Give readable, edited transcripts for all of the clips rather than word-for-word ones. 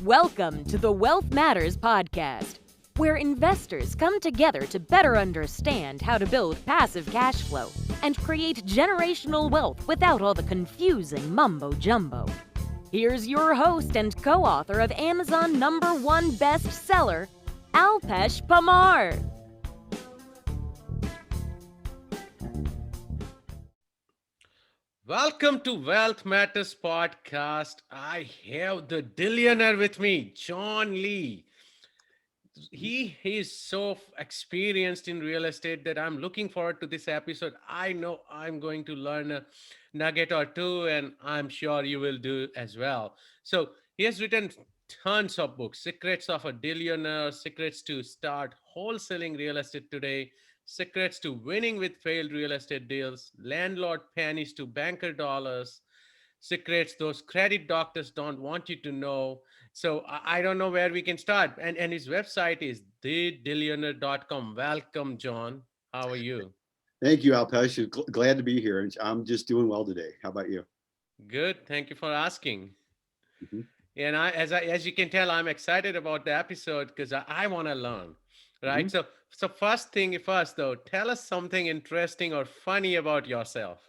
Welcome to the Wealth Matters podcast, where investors come together to better understand how to build passive cash flow and create generational wealth without all the confusing mumbo jumbo. Here's your host and co-author of Amazon #1 bestseller, Alpesh Pamar. Welcome to Wealth Matters podcast. I have the billionaire with me, John Lee. He is so experienced in real estate that I'm looking forward to this episode. I know I'm going to learn a nugget or two, and I'm sure you will do as well. So he has written tons of books: Secrets of a Billionaire, Secrets to Start Wholesaling Real Estate Today, Secrets to Winning with Failed Real Estate Deals, Landlord Pennies to Banker Dollars, Secrets those credit doctors don't want you to know. So I don't know where we can start. And his website is thebillionaire.com. Welcome, John. How are you? Thank you, Alpesh. Glad to be here. I'm just doing well today. How about you? Good. Thank you for asking. Mhm. And as you can tell, I'm excited about the episode because I want to learn. Right. Mhm. So first thing first, though, tell us something interesting or funny about yourself.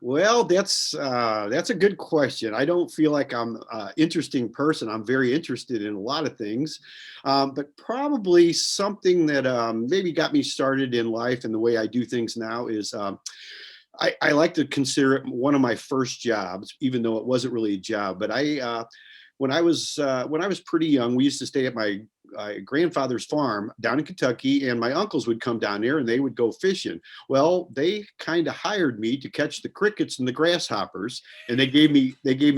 Well, that's a good question. I don't feel like I'm an interesting person. I'm very interested in a lot of things, but probably something that maybe got me started in life and the way I do things now is I like to consider it one of my first jobs, even though it wasn't really a job. But when I was pretty young, we used to stay at my grandfather's farm down in Kentucky, and my uncles would come down there and they would go fishing. Well, they kind of hired me to catch the crickets and the grasshoppers, and they gave me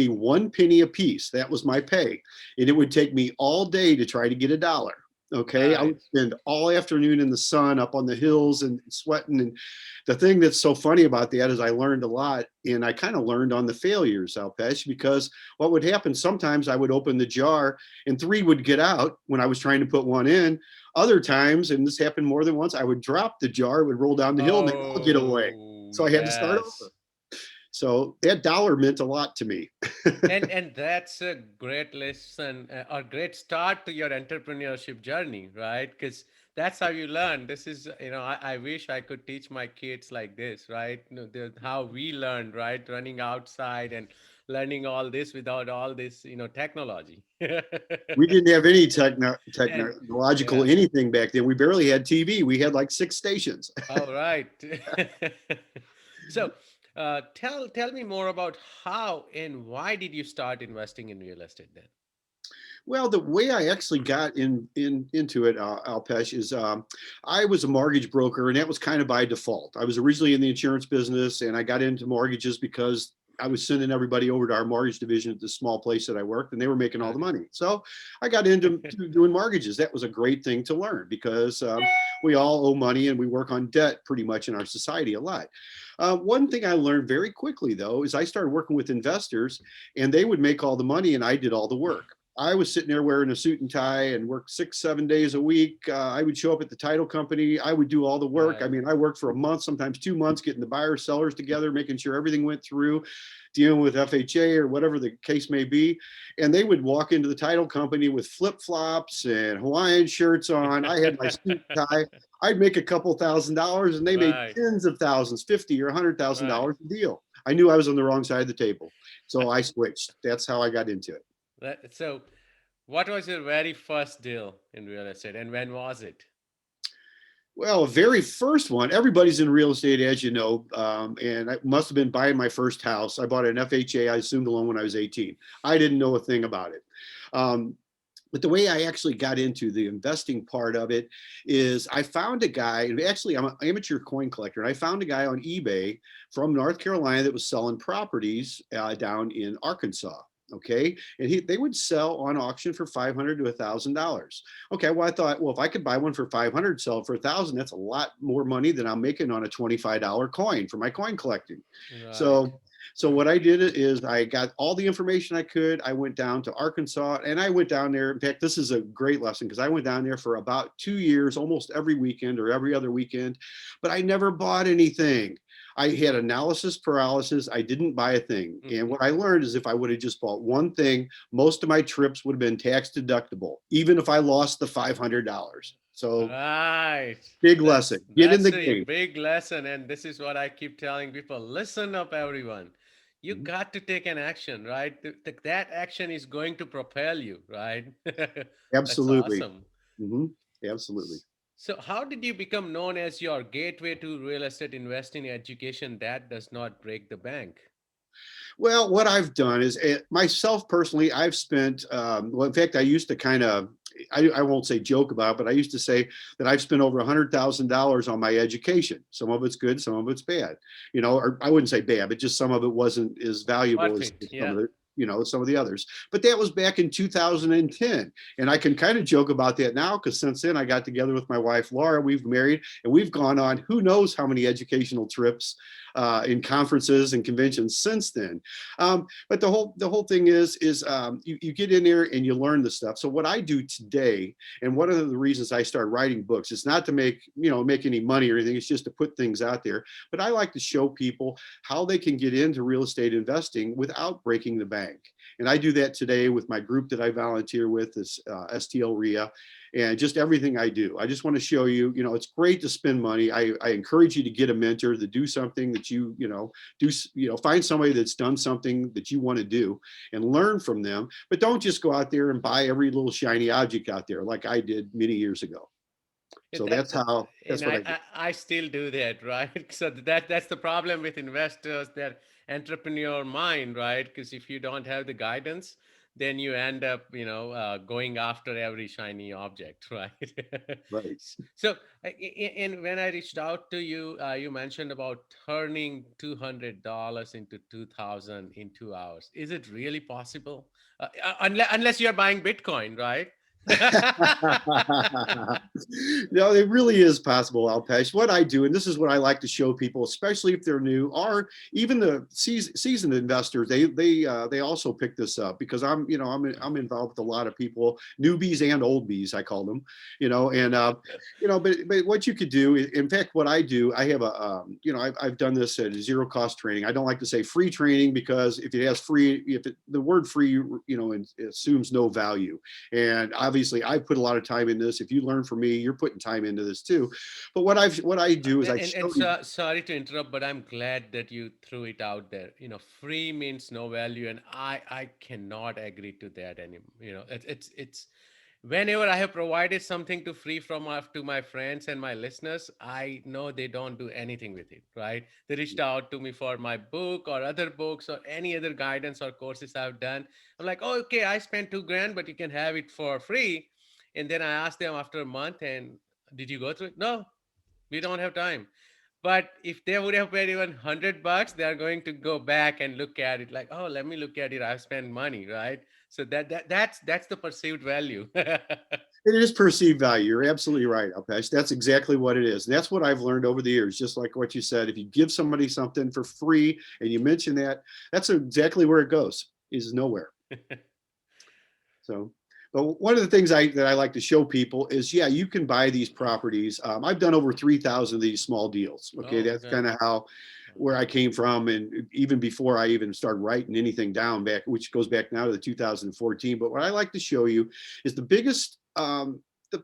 1 penny a piece. That was my pay, and it would take me all day to try to get a dollar. Okay, I Right. would spend all afternoon in the sun up on the hills and sweating. And the thing that's so funny about that is I learned a lot, and I kind of learned on the failures, Alpesh, because what would happen sometimes I would open the jar and three would get out when I was trying to put one in. Other times, and this happened more than once, I would drop the jar, it would roll down the hill, and they'd all get away. Oh, So I had to start over. yes. So that dollar meant a lot to me. And that's a great lesson or great start to your entrepreneurship journey, right? Because that's how you learn. This is, I wish I could teach my kids like this, right? How we learned, right? Running outside and learning all this without all this, technology. We didn't have any And technological yeah, anything back then. We barely had TV. We had like 6 stations. all right. So, tell me more about how and why did you start investing in real estate then? Well, the way I actually got into it, Alpesh, is I was a mortgage broker, and that was kind of by default. I was originally in the insurance business, and I got into mortgages because I was sending everybody over to our mortgage division at this small place that I worked, and they were making all the Right. money. So I got into doing mortgages. That was a great thing to learn because we all owe money, and we work on debt pretty much in our society a lot. One thing I learned very quickly, though, is I started working with investors, and they would make all the money, and I did all the work. I was sitting there wearing a suit and tie and worked 6, 7 days a week. I would show up at the title company. I would do all the work. I Right. mean, I worked for a month, sometimes 2 months, getting the buyers, sellers together, making sure everything went through, dealing with FHA or whatever the case may be. And they would walk into the title company with flip flops and Hawaiian shirts on. I had my suit and tie. I'd make a couple $1,000s, and they made Right. tens of thousands, 50 or Right. $100,000 a deal. I knew I was on the wrong side of the table. So I switched. That's how I got into it. So, what was your very first deal in real estate, and when was it? Well, very first one, everybody's in real estate, as you know, and I must have been buying my first house. I bought an FHA. I assumed a loan when I was 18. I didn't know a thing about it. Um, but the way I actually got into the investing part of it is I found a guy, and actually I'm an amateur coin collector, and I found a guy on eBay from North Carolina that was selling properties down in Arkansas. Okay, and they would sell on auction for $500 to $1,000. Okay, well I thought, well if I could buy one for 500, sell it for 1,000, that's a lot more money than I'm making on a $25 coin for my coin collecting. Right. So what I did is I got all the information I could. I went down to Arkansas, and I went down there. In fact, this is a great lesson because I went down there for about 2 years, almost every weekend or every other weekend, but I never bought anything. I had analysis paralysis. I didn't buy a thing. And Mhm. what I learned is if I would have just bought one thing, most of my trips would have been tax deductible, even if I lost the $500. So Right. big That's lesson. Get in that's the a game. big lesson, and this is what I keep telling people. Listen up, everyone. You Mhm. got to take an action, right? That action is going to propel you, right? That's Absolutely. awesome. Mhm. Absolutely. S- So, how did you become known as your gateway to real estate investing education that does not break the bank? Well, what I've done is myself personally, I've spent, well, in fact, I used to kind of, I won't say joke about it, but I used to say that I've spent over $100,000 on my education. Some of it's good, some of it's bad, or I wouldn't say bad, but just some of it wasn't as valuable Worth as it. some Yeah. of the, some of the others. But that was back in 2010. And I can kind of joke about that now because since then I got together with my wife, Laura, we've married and we've gone on who knows how many educational trips in conferences and conventions since then. But the whole thing is you get in there and you learn the stuff. So what I do today, and one of the reasons I start writing books, it's not to make any money or anything. It's just to put things out there. But I like to show people how they can get into real estate investing without breaking the bank. And I do that today with my group that I volunteer with, this STL RIA, and just everything I do. I just want to show you, it's great to spend money. I encourage you to get a mentor, to do something that find somebody that's done something that you want to do and learn from them. But don't just go out there and buy every little shiny object out there like I did many years ago. Yeah, So that's and what I do. I still do that, right? So that's the problem with investors, that entrepreneur mind, right? Because if you don't have the guidance, then you end up, going after every shiny object, right? Right. So, and when I reached out to you, you mentioned about turning $200 into 2,000 in 2 hours. Is it really possible? Unless you're buying Bitcoin, right? No, it really is possible, Alpesh. What I do, and this is what I like to show people, especially if they're new, or even the seasoned investors, they also pick this up because I'm involved with a lot of people, newbies and old bees, I call them, and but what you could do, in fact, what I do, I have I've done this at a zero cost training. I don't like to say free training because if it has free, the word free, it assumes no value. And obviously, I put a lot of time in this. If you learn from me, you're putting time into this too. But what I do is I And show you. sorry to interrupt, but I'm glad that you threw it out there. Free means no value, and I cannot agree to that anymore. It's whenever I have provided something to my friends and my listeners, I know they don't do anything with it, right? They reached out to me for my book or other books or any other guidance or courses I've done. I'm like, oh, okay, I spent 2 grand, but you can have it for free. And then I asked them after a month, and did you go through it? No, we don't have time. But if they would have paid even $100, they are going to go back and look at it like, oh, let me look at it. I've spent money, right? So that's the perceived value. It is perceived value. You're absolutely right, Alpesh. That's exactly what it is. And that's what I've learned over the years. Just like what you said, if you give somebody something for free and you mention that, that's exactly where it goes. Is nowhere. So, but one of the things that I like to show people is, yeah, you can buy these properties. I've done over 3,000 of these small deals. Okay, Oh, that's okay. kind of how where I came from, and even before I even started writing anything down back, which goes back now to the 2014. But what I like to show you is the biggest.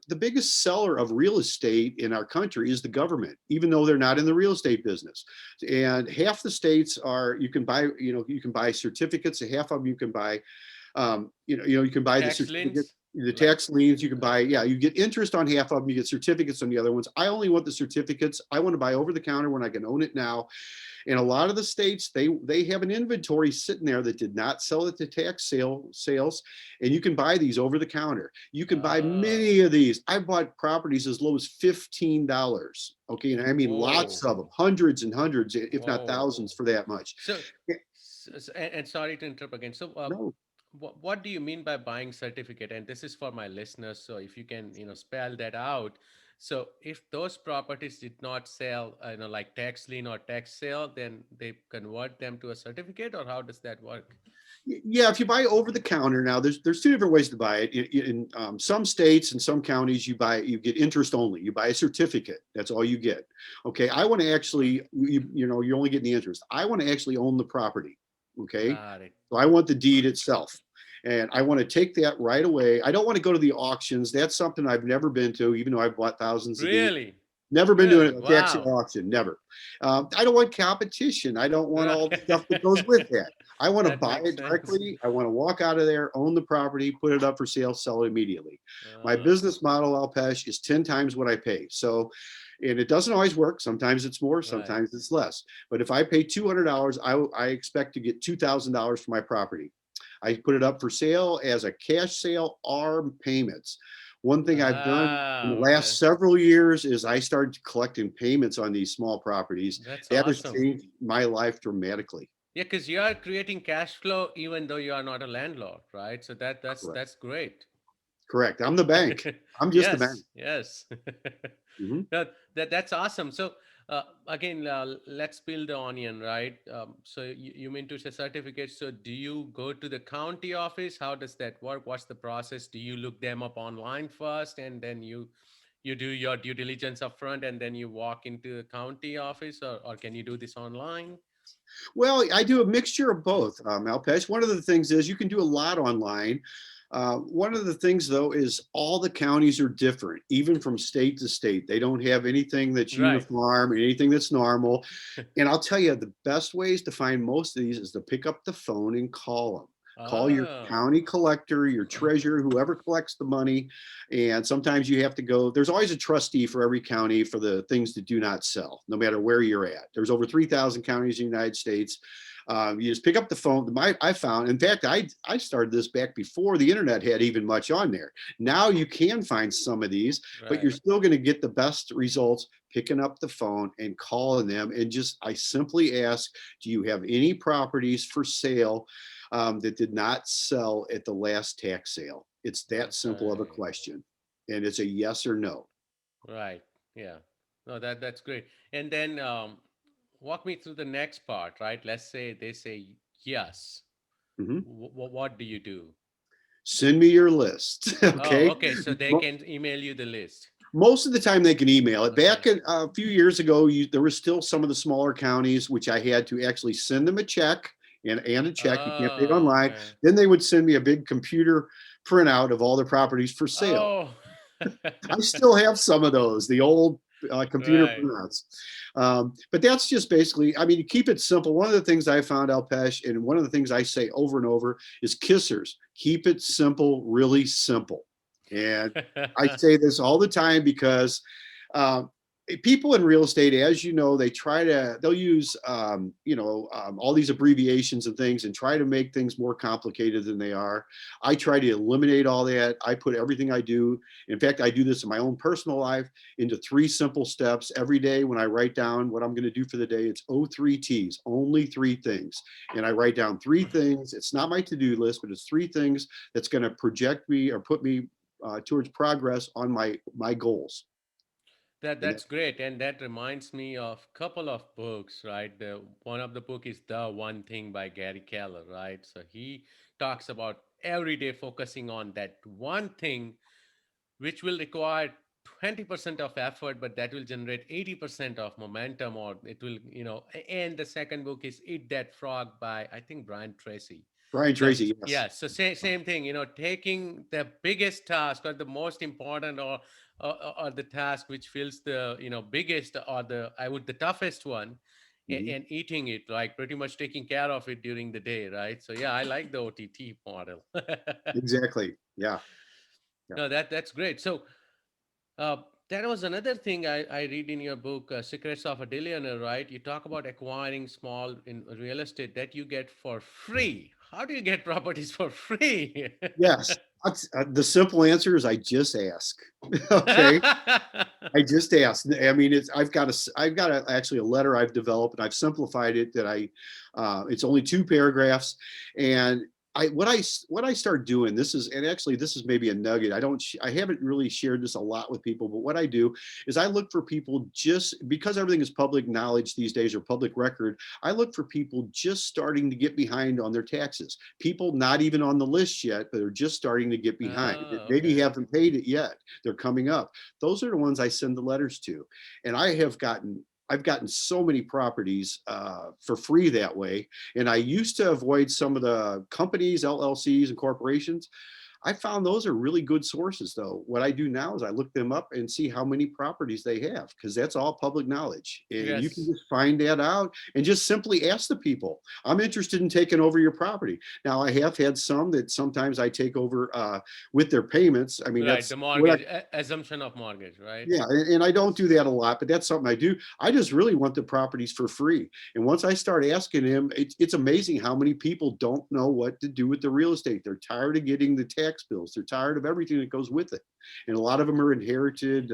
The biggest seller of real estate in our country is the government, even though they're not in the real estate business. And half the states are, you can buy certificates, and half of them you can buy you can buy the Tax certificate, liens, the like, tax liens. You can buy, yeah, you get interest on half of them. You get certificates on the other ones. I only want the certificates. I want to buy over the counter when I can own it now. In a lot of the states, they have an inventory sitting there that did not sell it to sales, and you can buy these over the counter. You can buy oh, many of these. I bought properties as low as $15. Okay, and I mean lots whoa, of them, hundreds and hundreds, if not whoa. thousands, for that much. So, and sorry to interrupt again. So, No. what do you mean by buying certificate? And this is for my listeners. So, if you can, spell that out. So, if those properties did not sell, like tax lien or tax sale, then they convert them to a certificate, or how does that work? Yeah, if you buy over the counter now, there's two different ways to buy it. Some states and some counties, you get interest only. You buy a certificate. That's all you get. Okay, I want to actually, you're only getting the interest. I want to actually own the property. Okay, Got it. so I want the deed itself. And I want to take that right away. I don't want to go to the auctions. That's something I've never been to, even though I've bought thousands of these. Really? Never been Really? to a taxi Wow. auction, never. I don't want competition. I don't want all the stuff that goes Right. with that. I want to That buy makes it sense. directly. I want to walk out of there, own the property, put it up for sale, sell it immediately. My Uh, business model, Alpesh, is 10 times what I pay. So, and it doesn't always work. Sometimes it's more, right. sometimes it's less. But if I pay $200, I expect to get $2,000 for my property. I put it up for sale as a cash sale or payments. One thing I've done in the Okay. last several years is I started collecting payments on these small properties. That's That has awesome. changed my life dramatically. Yeah, because you are creating cash flow even though you are not a landlord, right? So Correct. that's great. Correct. I'm the bank. I'm just the bank. Yes, yes. Mhm. That's awesome. So again, let's peel the onion, right? So you mean to say certificates. So do you go to the county office? How does that work? What's the process? Do you look them up online first, and then you do your due diligence up front, and then you walk into the county office, or can you do this online? Well, I do a mixture of both, Alpesh. One of the things is you can do a lot online. One of the things, though, is all the counties are different, even from state to state. They don't have anything that's Right. uniform, anything that's normal. And I'll tell you, the best ways to find most of these is to pick up the phone and call them. Call your Oh. county collector, your treasurer, whoever collects the money. And sometimes you have to go, there's always a trustee for every county for the things that do not sell, no matter where you're at. There's over 3,000 counties in the United States. You just pick up the phone. I found, in fact, I started this back before the internet had even much on there. Now you can find some of these, but you're Right. still going to get the best results picking up the phone and calling them. And just, I simply ask, do you have any properties for sale that did not sell at the last tax sale? It's that simple of a Okay. question. And it's a yes or no. Right. Yeah. No, that's great. And then walk me through the next part, right? Let's say they say yes. Mhm. What do you do? Send me your list. Oh, Okay. okay. So they Mo- can email you the list. Most of the time they can email it. Okay. Back a few years ago, there was still some of the smaller counties, which I had to actually send them a check and a check. You can't pay it Oh, online. okay. Then they would send me a big computer printout of all the properties for sale. Oh, I still have some of those, the old computer right. printouts. But that's just basically, I mean, you keep it simple. One of the things I found, Alpesh, and one of the things I say over and over is kissers. Keep it simple, really simple. And I say this all the time because uh, people in real estate, as you know, they'll use, all these abbreviations and things and try to make things more complicated than they are. I try to eliminate all that. I put everything I do. In fact, I do this in my own personal life into 3 simple steps every day. When I write down what I'm going to do for the day, it's 3 T's, only 3 things. And I write down 3 things. It's not my to-do list, but it's 3 things that's going to project me or put me towards progress on my goals. And That's great, and that reminds me of a couple of books, right? The one of the book is The One Thing by Gary Keller, right? So he talks about every day focusing on that one thing, which will require 20% of effort, but that will generate 80% of momentum, or it will, And the second book is Eat That Frog by, I think, Brian Tracy. Brian So Tracy, yes. yeah, so same thing, taking the biggest task or the most important, or the task which feels the biggest, or the toughest one, Mhm. and eating it, like pretty much taking care of it during the day, right? So yeah, I like the OTT model. Exactly. Yeah. Yeah. No, that's great. So uh, that was another thing I read in your book, Secrets of a Billionaire, right? You talk about acquiring small in real estate that you get for free. How do you get properties for free? Yes. The simple answer is I just ask. Okay. I just asked. I mean, I've got actually a letter I've developed and I've simplified it it's only 2 paragraphs. And what I start doing, this is, and actually this is maybe a nugget. I haven't really shared this a lot with people, but what I do is I look for people, just because everything is public knowledge these days, or public record. I look for people just starting to get behind on their taxes. People not even on the list yet, but are just starting to get behind. Maybe Okay. haven't paid it yet. They're coming up. Those are the ones I send the letters to. And I've gotten so many properties for free that way. And I used to avoid some of the companies, LLCs, and corporations. I found those are really good sources, though. What I do now is I look them up and see how many properties they have, because that's all public knowledge. And you can Yes. just find that out and just simply ask the people, I'm interested in taking over your property. Now, I have had some that sometimes I take over with their payments. I mean, Right. that's The what I, mortgage, assumption of mortgage, right? yeah, and I don't do that a lot, but that's something I do. I just really want the properties for free. And once I start asking him, it's amazing how many people don't know what to do with the real estate. They're tired of getting the tax bills. They're tired of everything that goes with it. And a lot of them are inherited.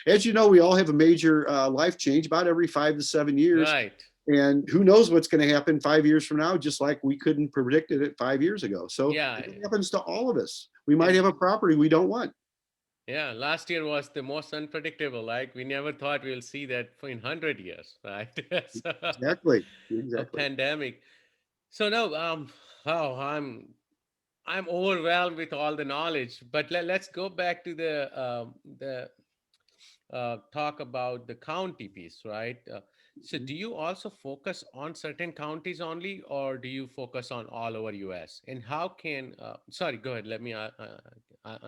As you know, we all have a major life change about every 5 to 7 years. Right. And who knows what's going to happen 5 years from now, just like we couldn't predict it 5 years ago. So Yeah. it happens to all of us. We might And have a property we don't want. yeah, last year was the most unpredictable. Like we never thought we'll see that for in 100 years, right? So, Exactly. a Exactly. pandemic. So no, oh, I'm overwhelmed with all the knowledge. But let's go back to the talk about the county piece, right? So do you also focus on certain counties only, or do you focus on all over US? And how can sorry, go ahead. Let me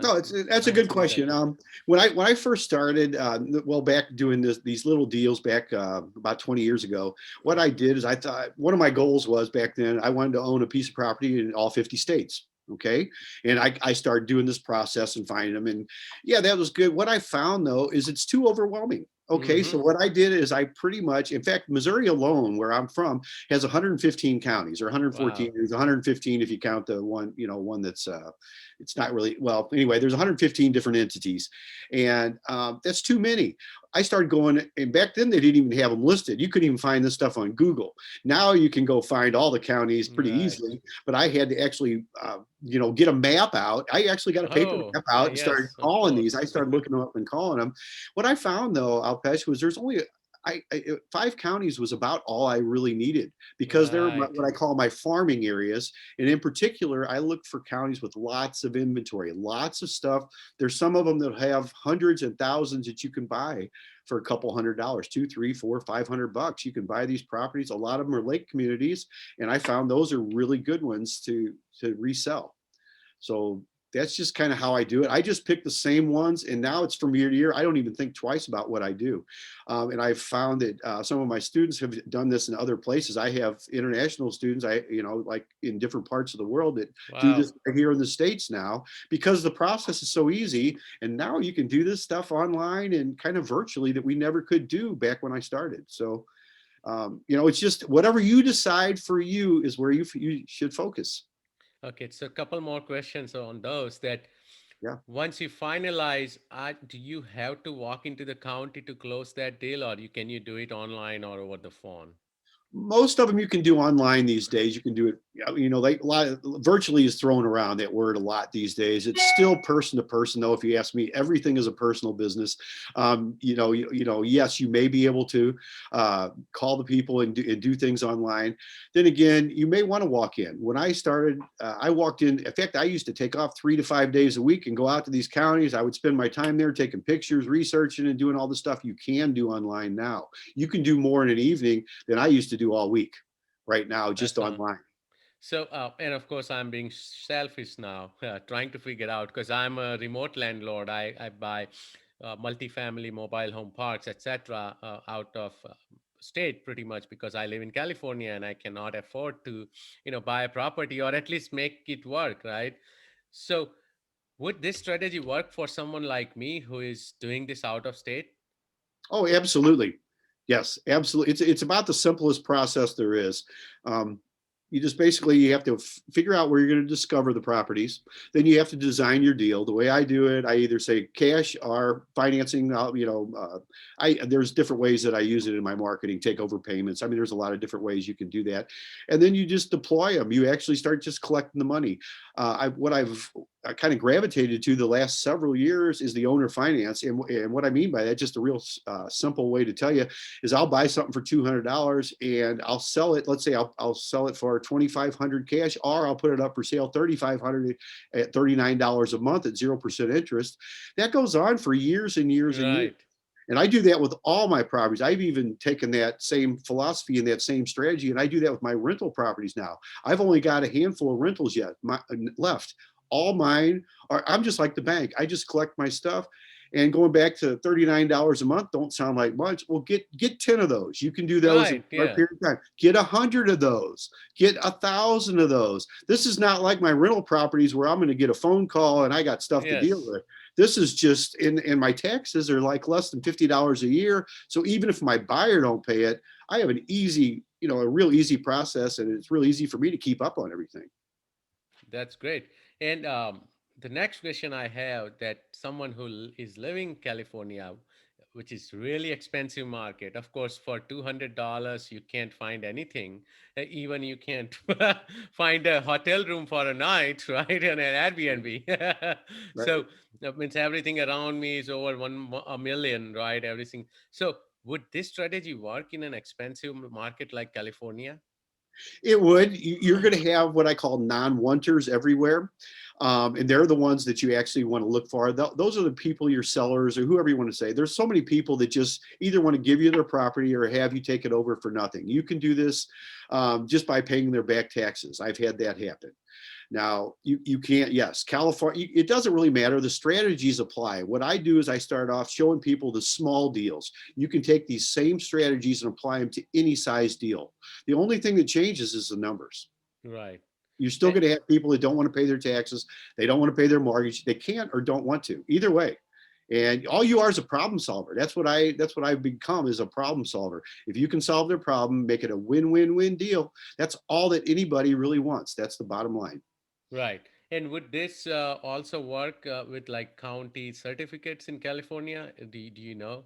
No, that's a good answer you that. question. When I first started, well, back doing these little deals back about 20 years ago, what I did is I thought one of my goals was back then I wanted to own a piece of property in all 50 states. Okay, and I started doing this process and finding them, and yeah, that was good. What I found though is it's too overwhelming. Okay, so Mm-hmm. what I did is I pretty much, in fact, Missouri alone, where I'm from, has 115 counties, or 114. Wow. There's 115 if you count the one, one that's it's not really, well, anyway, there's 115 different entities, and that's too many. I started going, and back then they didn't even have them listed. You couldn't even find this stuff on Google. Now you can go find all the counties pretty Right. easily, but I had to actually get a map out. I actually got a paper Oh, map out and started yes, of calling these. course. I started looking them up and calling them. What I found though, Alpesh, was there's only 5 counties was about all I really needed, because they're Right. what I call my farming areas. And in particular, I look for counties with lots of inventory, lots of stuff. There's some of them that have hundreds and thousands that you can buy for a couple $100, two, three, four, $500. You can buy these properties. A lot of them are lake communities, and I found those are really good ones to resell. So that's just kind of how I do it. I just pick the same ones, and now it's from year to year. I don't even think twice about what I do. And I've found that some of my students have done this in other places. I have international students, like in different parts of the world, that do Wow. this here in the States now, because the process is so easy. And now you can do this stuff online and kind of virtually that we never could do back when I started. So, it's just whatever you decide for you is where you should focus. Okay, so a couple more questions on those that Yeah. once you finalize, do you have to walk into the county to close that deal, or can you do it online or over the phone? Most of them you can do online these days. You can do it, like a lot of, virtually is thrown around that word a lot these days. It's still person to person, though. If you ask me, everything is a personal business. Yes, you may be able to call the people and do things online. Then again, you may want to walk in. When I started, I walked in. In fact, I used to take off 3 to 5 days a week and go out to these counties. I would spend my time there taking pictures, researching, and doing all the stuff you can do online now. You can do more in an evening than I used to do all week right now, just That's on. online. So, and of course, I'm being selfish now, trying to figure out because I'm a remote landlord. I buy multifamily mobile home parks, etc., out of state pretty much because I live in California and I cannot afford to, buy a property or at least make it work, right? So, would this strategy work for someone like me who is doing this out of state? Oh, absolutely. Yes, absolutely. It's about the simplest process there is. Um, You just basically you have to figure out where you're going to discover the properties. Then you have to design your deal. The way I do it, I either say cash or financing. I there's different ways that I use it in my marketing. Take over payments. I mean, there's a lot of different ways you can do that, and then you just deploy them. You actually start just collecting the money. What I've kind of gravitated to the last several years is the owner finance, and what I mean by that, just a real simple way to tell you, is I'll buy something for $200 and I'll sell it. Let's say I'll sell it for 2,500 cash, or I'll put it up for sale 3,500 at $39 a month at 0% interest. That goes on for years and years and years. Right. And I do that with all my properties. I've even taken that same philosophy and that same strategy, and I do that with my rental properties now. I've only got a handful of rentals left. All mine are, I'm just like the bank. I just collect my stuff. And going back to $39 a month don't sound like much. Well, get 10 of those. You can do those in Right. a short Yeah. period of time. Get 100 of those. Get 1,000 of those. This is not like my rental properties where I'm going to get a phone call and I got stuff to deal Yes. with. This is just and my taxes are like less than $50 a year. So even if my buyer don't pay it, I have an easy, a real easy process, and it's real easy for me to keep up on everything. That's great. And the next question I have, that someone who is living in California, which is really expensive market. Of course, for $200 you can't find anything. Even you can't find a hotel room for a night, right? And an Airbnb. Right. So that means everything around me is over a million, right? Everything. So would this strategy work in an expensive market like California? It would. You're going to have what I call non-wanters everywhere. And they're the ones that you actually want to look for. Those are the people, your sellers or whoever you want to say. There's so many people that just either want to give you their property or have you take it over for nothing. You can do this just by paying their back taxes. I've had that happen. Now, you can't, yes, California, it doesn't really matter. The strategies apply. What I do is I start off showing people the small deals. You can take these same strategies and apply them to any size deal. The only thing that changes is the numbers. Right. You're still Eh, going to have people that don't want to pay their taxes. They don't want to pay their mortgage. They can't or don't want to. Either way. And all you are is a problem solver. That's what I've become, is a problem solver. If you can solve their problem, make it a win-win-win deal. That's all that anybody really wants. That's the bottom line. Right. And would this also work with like county certificates in California? Do you know?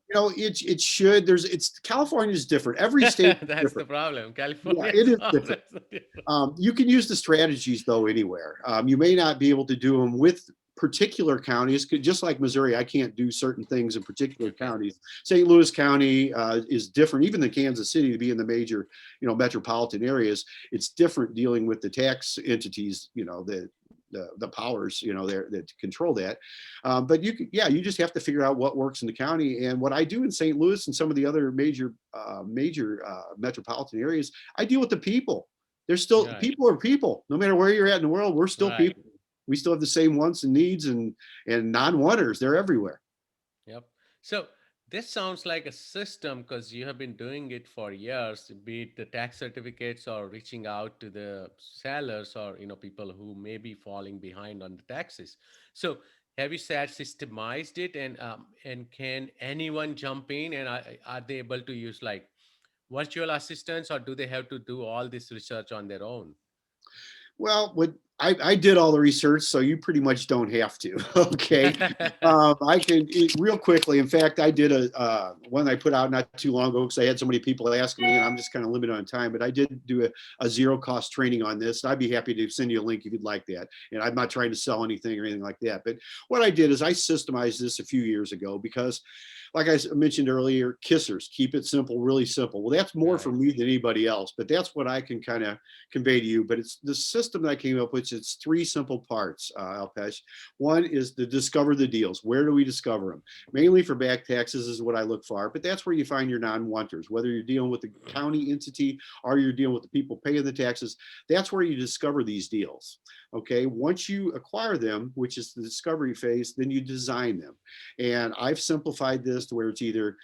It should. It's California is different. Every state is That's the different. problem. Yeah, California it is is different. always different. You can use the strategies though anywhere. You may not be able to do them with particular counties, just like Missouri. I can't do certain things in particular counties. St. Louis County is different, even than Kansas City, to be in the major, metropolitan areas. It's different dealing with the tax entities, the powers, that control that. But you just have to figure out what works in the county. And what I do in St. Louis and some of the other major metropolitan areas, I deal with the people. There's still Right. people are people. No matter where you're at in the world, we're still Right. people. We still have the same wants and needs and non-wanters. They're everywhere. Yep. So this sounds like a system because you have been doing it for years, be it the tax certificates or reaching out to the sellers or people who may be falling behind on the taxes. So have you systemized it, and can anyone jump in, and are they able to use like virtual assistants, or do they have to do all this research on their own? Well, I did all the research, so you pretty much don't have to. Okay. I can real quickly. In fact, I did one I put out not too long ago because I had so many people asking me, and I'm just kind of limited on time. But I did do a zero cost training on this. I'd be happy to send you a link if you'd like that. And I'm not trying to sell anything or anything like that. But what I did is I systemized this a few years ago because, like I mentioned earlier, kissers, keep it simple, really simple. Well, that's more for Right. me than anybody else, but that's what I can kind of convey to you. But it's the system that I came up with. It's three simple parts, Alpesh. One is to discover the deals. Where do we discover them? Mainly for back taxes is what I look for, but that's where you find your non-wanters. Whether you're dealing with the county entity or you're dealing with the people paying the taxes, that's where you discover these deals. Okay, once you acquire them, which is the discovery phase, then you design them. And I've simplified this to where it's either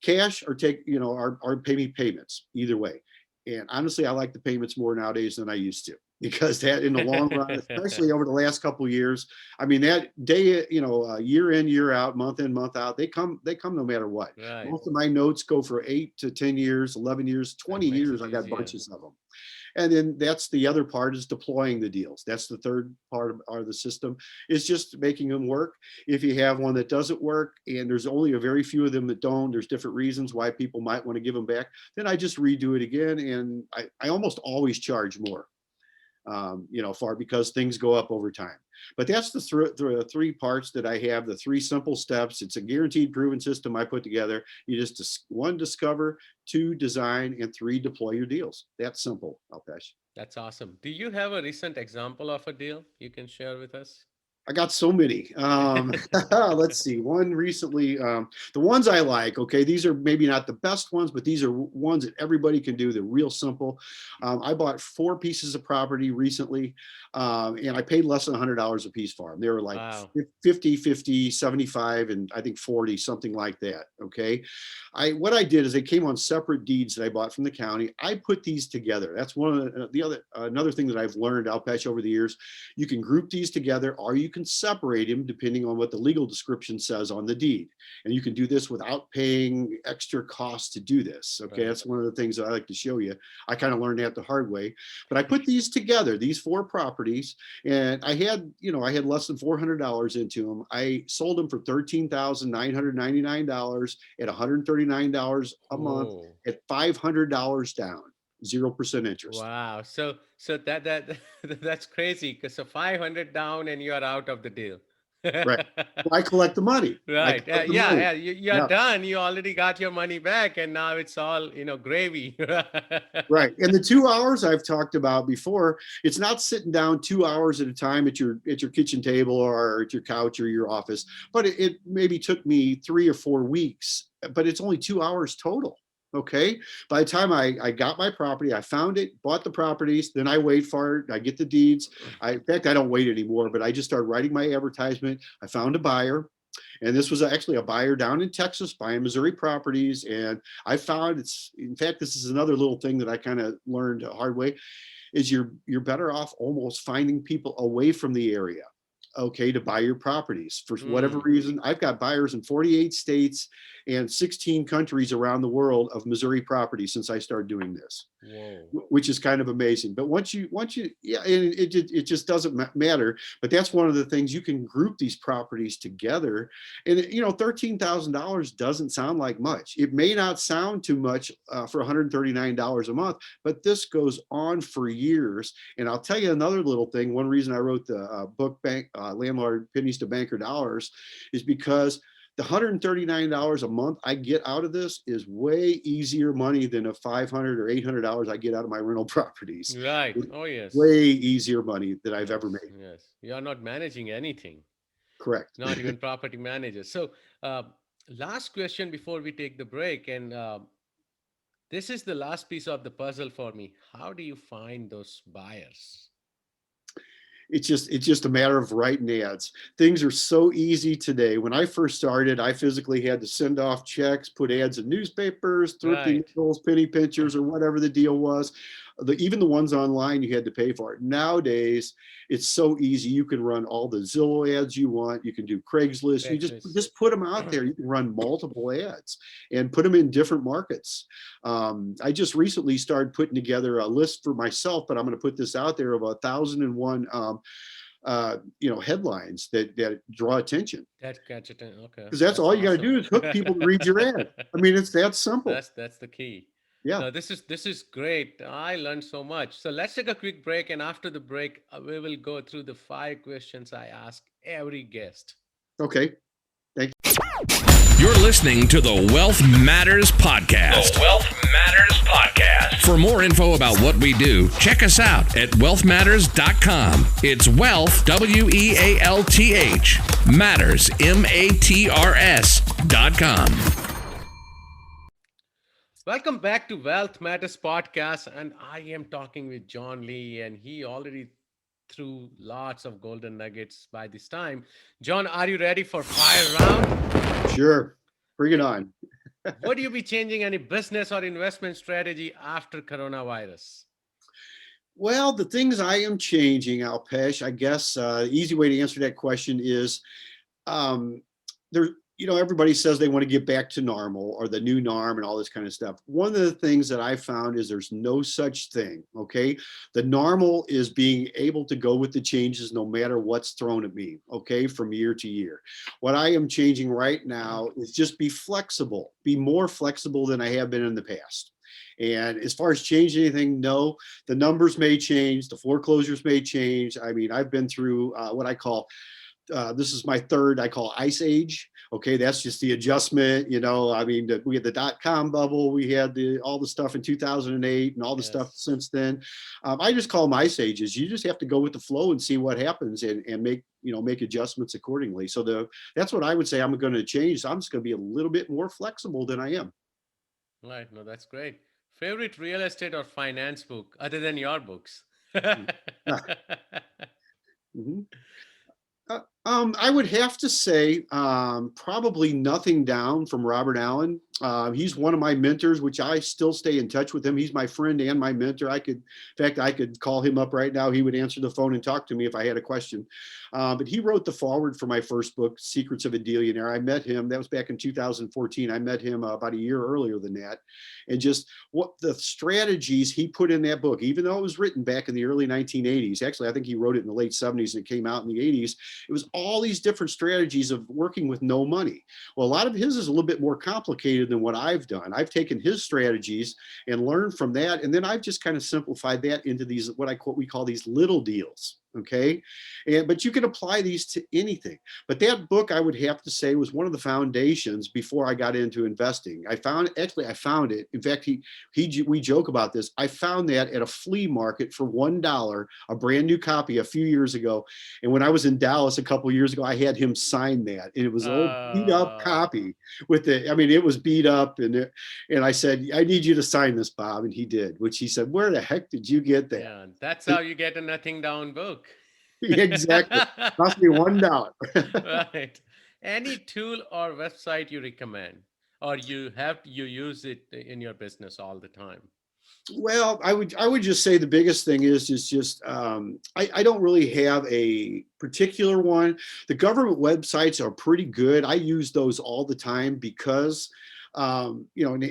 cash or take, or pay me payments, either way. And honestly, I like the payments more nowadays than I used to, because that in the long run, especially over the last couple of years, I mean, that day, year in, year out, month in, month out, they come no matter what. Right. Most of my notes go for 8 to 10 years, 11 years, That 20 makes years. it I got easier. bunches of them. And then that's the other part, is deploying the deals. That's the third part of the system, is just making them work. If you have one that doesn't work, and there's only a very few of them that don't, there's different reasons why people might want to give them back, then I just redo it again. And I almost always charge more, because things go up over time. But that's the three parts that I have, the three simple steps. It's a guaranteed proven system I put together. You just, one, discover, two, design, and three, deploy your deals. That's simple, Alpesh. That's awesome. Do you have a recent example of a deal you can share with us? I got so many. Let's see. One recently, the ones I like, okay, these are maybe not the best ones, but these are ones that everybody can do. They're real simple. I bought 4 pieces of property recently, and I paid less than $100 a piece for them. They were like Wow. 50, 75, and I think 40, something like that. Okay. What I did is they came on separate deeds that I bought from the county. I put these together. That's one of another thing that I've learned, Alpesh, over the years. You can group these together, or you can separate them depending on what the legal description says on the deed. And you can do this without paying extra costs to do this. Okay. Right. That's one of the things that I like to show you. I kind of learned that the hard way, but I put these together, these 4 properties, and I had less than $400 into them. I sold them for $13,999 at $139 a month Oh. at $500 down, 0% interest. Wow. So that that's crazy, because so 500 down and you're out of the deal. Right. Well, I collect the money. Right. Collect the Yeah. money. Yeah. You're done. You already got your money back, and now it's all, gravy. Right. And the 2 hours I've talked about before, it's not sitting down 2 hours at a time at your kitchen table or at your couch or your office, but it maybe took me 3 or 4 weeks, but it's only 2 hours total. Okay. By the time I got my property, I found it, bought the properties, then I wait for it. I get the deeds. In fact, I don't wait anymore, but I just started writing my advertisement. I found a buyer. And this was actually a buyer down in Texas buying Missouri properties. And I found in fact, this is another little thing that I kind of learned the hard way, is you're better off almost finding people away from the area, okay, to buy your properties for whatever reason. I've got buyers in 48 states and 16 countries around the world of Missouri property since I started doing this. Whoa. Which is kind of amazing. But once you, yeah, and it just doesn't matter. But that's one of the things, you can group these properties together. And $13,000 doesn't sound like much. It may not sound too much for $139 a month, but this goes on for years. And I'll tell you another little thing. One reason I wrote the book, Landlord Pennies to Banker Dollars, is because the $139 a month I get out of this is way easier money than a $500 or $800 I get out of my rental properties. Right. Oh, yes. Way easier money that I've ever made. Yes. You're not managing anything. Correct. Not even property managers. So last question before we take the break. And this is the last piece of the puzzle for me. How do you find those buyers? It's just a matter of writing ads. Things are so easy today. When I first started, I physically had to send off checks, put ads in newspapers, thrifty nickels, penny pinchers, or whatever the deal was. Even the ones online, you had to pay for it. Nowadays, it's so easy. You can run all the Zillow ads you want. You can do Craigslist. You just put them out there. You can run multiple ads and put them in different markets. I just recently started putting together a list for myself, but I'm going to put this out there of 1,001 headlines that draw attention. That catch it. Okay. Because that's all you got to do is hook people to read your ad. I mean, it's that simple. That's the key. Yeah. No, this is great. I learned so much. So let's take a quick break, and after the break, we will go through the 5 questions I ask every guest. Okay. Thank you. You're listening to the Wealth Matters Podcast. The Wealth Matters Podcast. For more info about what we do, check us out at wealthmatters.com. It's wealth, WEALTH, matters, MATRS.com. Welcome back to Wealth Matters Podcast, and I am talking with John Lee, and he already threw lots of golden nuggets by this time. John, are you ready for fire round? Sure. Bring it on. Would you be changing any business or investment strategy after coronavirus? Well, the things I am changing, Alpesh, I guess the easy way to answer that question is everybody says they want to get back to normal or the new norm and all this kind of stuff. One of the things that I found is there's no such thing. Okay. The normal is being able to go with the changes no matter what's thrown at me. Okay. From year to year. What I am changing right now is just be flexible, be more flexible than I have been in the past. And as far as changing anything, no, the numbers may change, the foreclosures may change. I mean, I've been through what I call this is my third, I call ice age. Okay, that's just the adjustment. I mean, we had the dot-com bubble, we had all the stuff in 2008 and all the stuff since then. I just call them ice ages. You just have to go with the flow and see what happens and make adjustments accordingly. So that's what I would say I'm going to change. So I'm just going to be a little bit more flexible than I am. Right. No, that's great. Favorite real estate or finance book other than your books? Mhm. I would have to say probably Nothing Down from Robert Allen. He's one of my mentors, which I still stay in touch with him. He's my friend and my mentor. I could call him up right now. He would answer the phone and talk to me if I had a question. But he wrote the foreword for my first book, Secrets of a Dealionaire. I met him, that was back in 2014. I met him about a year earlier than that. And just what the strategies he put in that book, even though it was written back in the early 1980s, actually, I think he wrote it in the late 70s and it came out in the 80s. It was all these different strategies of working with no money. Well, a lot of his is a little bit more complicated than what I've done. I've taken his strategies and learned from that. And then I've just kind of simplified that into these, what we call these little deals. Okay. But you can apply these to anything. But that book, I would have to say, was one of the foundations before I got into investing. I found it. In fact, we joke about this. I found that at a flea market for $1, a brand new copy a few years ago. And when I was in Dallas a couple of years ago, I had him sign that. And it was an old beat up copy it was beat up. And I said, I need you to sign this, Bob. And he did, which he said, where the heck did you get that? Yeah, that's how you get a Nothing Down book. Exactly. Cost me $1. Right. Any tool or website you recommend, or you use it in your business all the time? Well, I would just say the biggest thing is just I don't really have a particular one. The government websites are pretty good. I use those all the time because and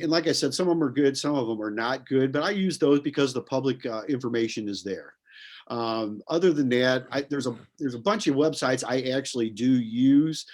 like I said, some of them are good, some of them are not good, but I use those because the public information is there. Other than that, there's a bunch of websites I actually do use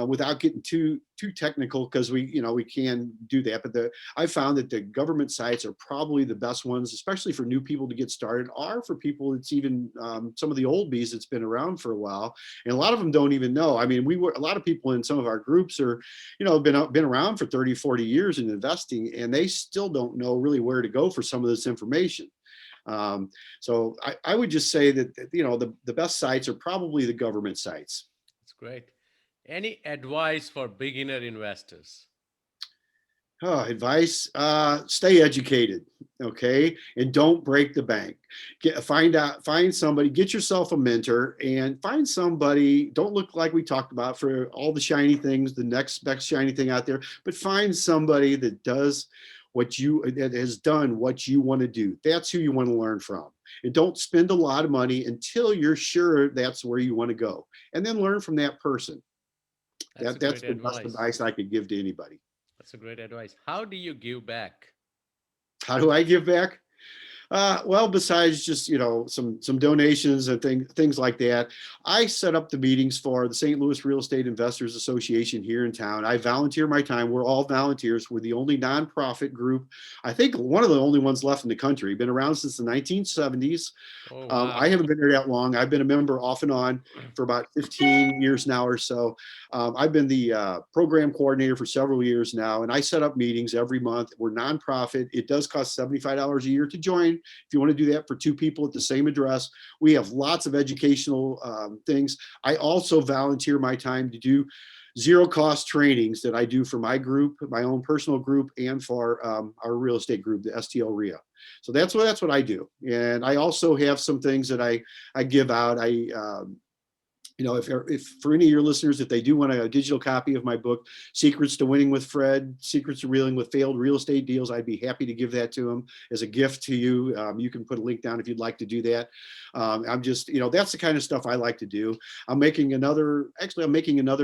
without getting too technical, because we can do that. But I found that the government sites are probably the best ones, especially for new people to get started, or for people that's even some of the old bees that's been around for a while. And a lot of them don't even know. I mean, a lot of people in some of our groups are, been around for 30, 40 years in investing, and they still don't know really where to go for some of this information. So I would just say that, the best sites are probably the government sites. That's great. Any advice for beginner investors? Advice, stay educated, okay? And don't break the bank. Find somebody, get yourself a mentor, and find somebody, don't look like we talked about for all the shiny things, the next best shiny thing out there, but find somebody that has done what you want to do. That's who you want to learn from. And don't spend a lot of money until you're sure that's where you want to go. And then learn from that person. That's the best advice I could give to anybody. That's a great advice. How do you give back? How do I give back? Well, besides just, some donations and things like that, I set up the meetings for the St. Louis Real Estate Investors Association here in town. I volunteer my time. We're all volunteers. We're the only nonprofit group. I think one of the only ones left in the country. Been around since the 1970s. Oh, wow. I haven't been here that long. I've been a member off and on for about 15 years now or so. I've been the program coordinator for several years now, and I set up meetings every month. We're nonprofit. It does cost $75 a year to join. If you want to do that for two people at the same address, we have lots of educational things. I also volunteer my time to do zero cost trainings that I do for my group, my own personal group, and for our real estate group, the STL RIA. So that's what I do. And I also have some things that I give out. if for any of your listeners, if they do want a digital copy of my book, Secrets to Winning with Fred, Secrets to Reeling with Failed Real Estate Deals, I'd be happy to give that to them as a gift to you. You can put a link down if you'd like to do that. I'm just, that's the kind of stuff I like to do. I'm making another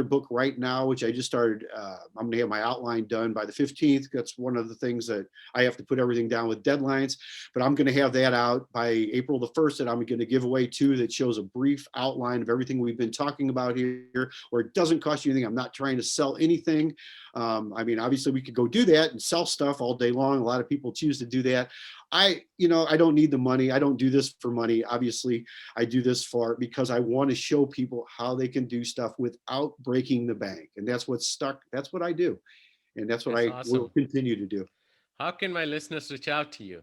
book right now, which I just started. I'm going to have my outline done by the 15th. That's one of the things that I have to put everything down with deadlines, but I'm going to have that out by April the 1st, and I'm going to give away 2 that shows a brief outline of everything we've been talking about here, where it doesn't cost you anything. I'm not trying to sell anything. Obviously we could go do that and sell stuff all day long. A lot of people choose to do that. I don't need the money. I don't do this for money. Obviously I do this because I want to show people how they can do stuff without breaking the bank. And that's what's stuck. That's what I do. And that's what I will continue to do. How can my listeners reach out to you?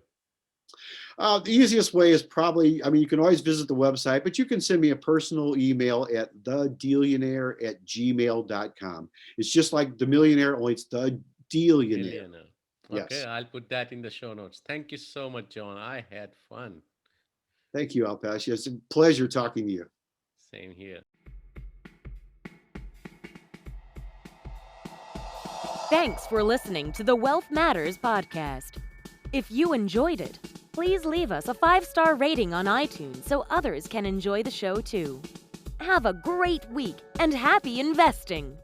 The easiest way is probably, you can always visit the website, but you can send me a personal email at thedealionaire@gmail.com. It's just like The Millionaire, only it's The Dealionaire. Okay, Yes. I'll put that in the show notes. Thank you so much, John. I had fun. Thank you, Alpesh. It's a pleasure talking to you. Same here. Thanks for listening to the Wealth Matters podcast. If you enjoyed it, please leave us a 5-star rating on iTunes so others can enjoy the show too. Have a great week and happy investing!